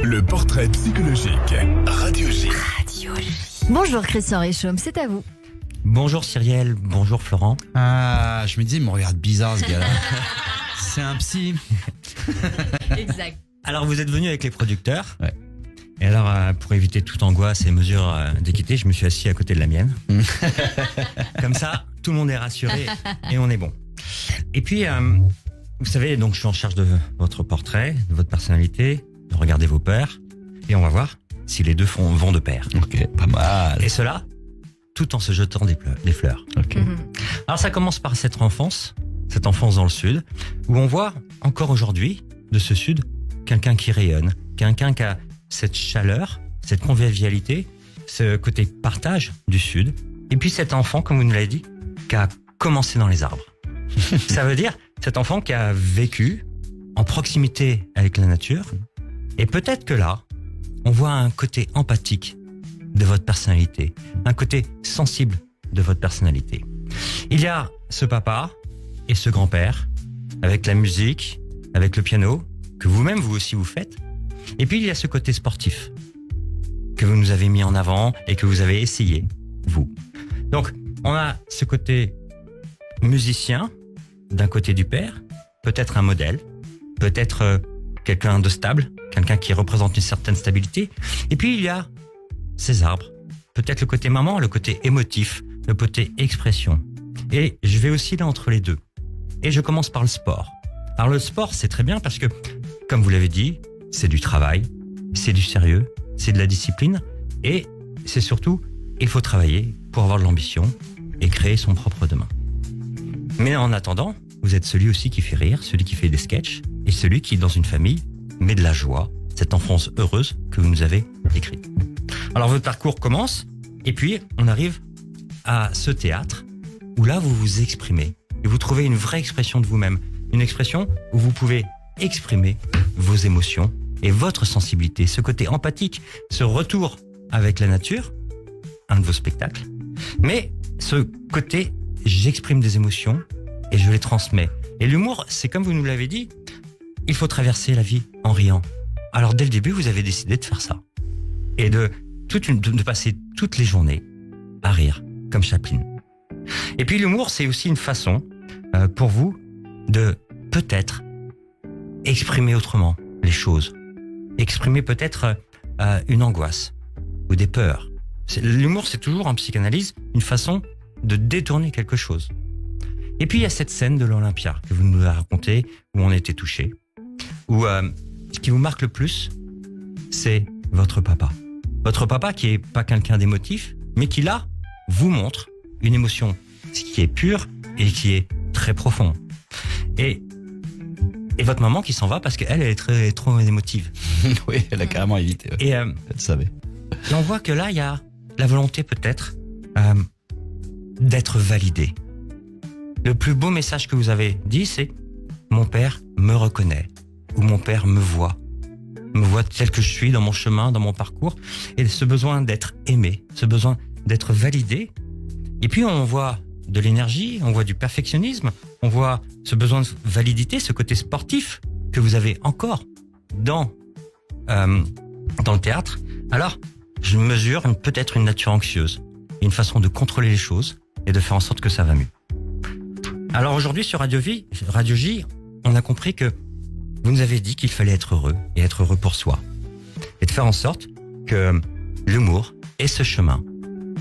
Le portrait psychologique. Radio J. Bonjour Christian Richomme, c'est à vous. Bonjour Cyrielle, bonjour Florent. Ah, je me dis, il me regarde bizarre ce gars-là. C'est un psy. Exact. Alors vous êtes venu avec les producteurs. Ouais. Et alors pour éviter toute angoisse et mesures d'équité, je me suis assis à côté de la mienne. Comme ça, tout le monde est rassuré et on est bon. Et puis, vous savez, donc je suis en charge de votre portrait, de votre personnalité, de regarder vos peurs. Et on va voir si les deux vont de pair. Ok, pas mal. Et cela, tout en se jetant des fleurs. Ok. Alors ça commence par cette enfance dans le sud, où on voit encore aujourd'hui, de ce sud, quelqu'un qui rayonne, quelqu'un qui a cette chaleur, cette convivialité, ce côté partage du sud. Et puis cet enfant, comme vous nous l'avez dit, qui a commencé dans les arbres. Ça veut dire cet enfant qui a vécu en proximité avec la nature. Et peut-être que là, on voit un côté empathique de votre personnalité, un côté sensible de votre personnalité. Il y a ce papa et ce grand-père, avec la musique, avec le piano, que vous-même, vous aussi, vous faites. Et puis, il y a ce côté sportif, que vous nous avez mis en avant et que vous avez essayé, vous. Donc, on a ce côté musicien, d'un côté du père, peut-être un modèle, peut-être quelqu'un de stable, quelqu'un qui représente une certaine stabilité. Et puis, il y a ces arbres, peut-être le côté maman, le côté émotif, le côté expression. Et je vais aussi là entre les deux. Et je commence par le sport. Alors le sport, c'est très bien parce que, comme vous l'avez dit, c'est du travail, c'est du sérieux, c'est de la discipline. Et c'est surtout, il faut travailler pour avoir de l'ambition et créer son propre demain. Mais en attendant, vous êtes celui aussi qui fait rire, celui qui fait des sketchs et celui qui, dans une famille, met de la joie, cette enfance heureuse que vous nous avez décrite. Alors votre parcours commence et puis on arrive à ce théâtre où là vous vous exprimez et vous trouvez une vraie expression de vous-même, une expression où vous pouvez exprimer vos émotions et votre sensibilité, ce côté empathique, ce retour avec la nature, un de vos spectacles, mais ce côté j'exprime des émotions et je les transmets. Et l'humour, c'est comme vous nous l'avez dit, il faut traverser la vie en riant. Alors dès le début, vous avez décidé de faire ça et de passer toutes les journées à rire, comme Chaplin. Et puis l'humour, c'est aussi une façon pour vous de peut-être exprimer autrement les choses, exprimer peut-être une angoisse ou des peurs. L'humour, c'est toujours en psychanalyse une façon de détourner quelque chose. Et puis il y a cette scène de l'Olympia que vous nous avez racontée, où on était touchés, où ce qui vous marque le plus, c'est votre papa. Votre papa qui est pas quelqu'un d'émotif, mais qui là vous montre une émotion qui est pure et qui est très profonde. Et votre maman qui s'en va parce qu'elle est trop émotive. Oui, elle a carrément évité. Ouais. Et Elle savait. on voit que là il y a la volonté peut-être d'être validé. Le plus beau message que vous avez dit, c'est mon père me reconnaît ou mon père me voit tel que je suis dans mon chemin, dans mon parcours, et ce besoin d'être aimé, ce besoin d'être validé. Et puis on voit de l'énergie, on voit du perfectionnisme, on voit ce besoin de validité, ce côté sportif que vous avez encore dans le théâtre. Alors, je mesure peut-être une nature anxieuse, une façon de contrôler les choses et de faire en sorte que ça va mieux. Alors aujourd'hui sur Radio J, on a compris que vous nous avez dit qu'il fallait être heureux et être heureux pour soi. Et de faire en sorte que l'humour est ce chemin.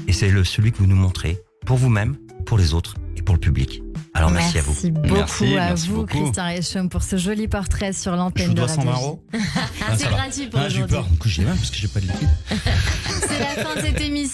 Et c'est celui que vous nous montrez pour vous-même, pour les autres et pour le public. Alors merci à vous. Merci à Merci vous beaucoup. Christian Richomme pour ce joli portrait sur Je l'antenne vous de dois 120 Radio euros. J. C'est gratuit pour J'ai eu aujourd'hui. peur. Du coup, j'ai même parce que j'ai pas de liquide. C'est la fin de cette émission.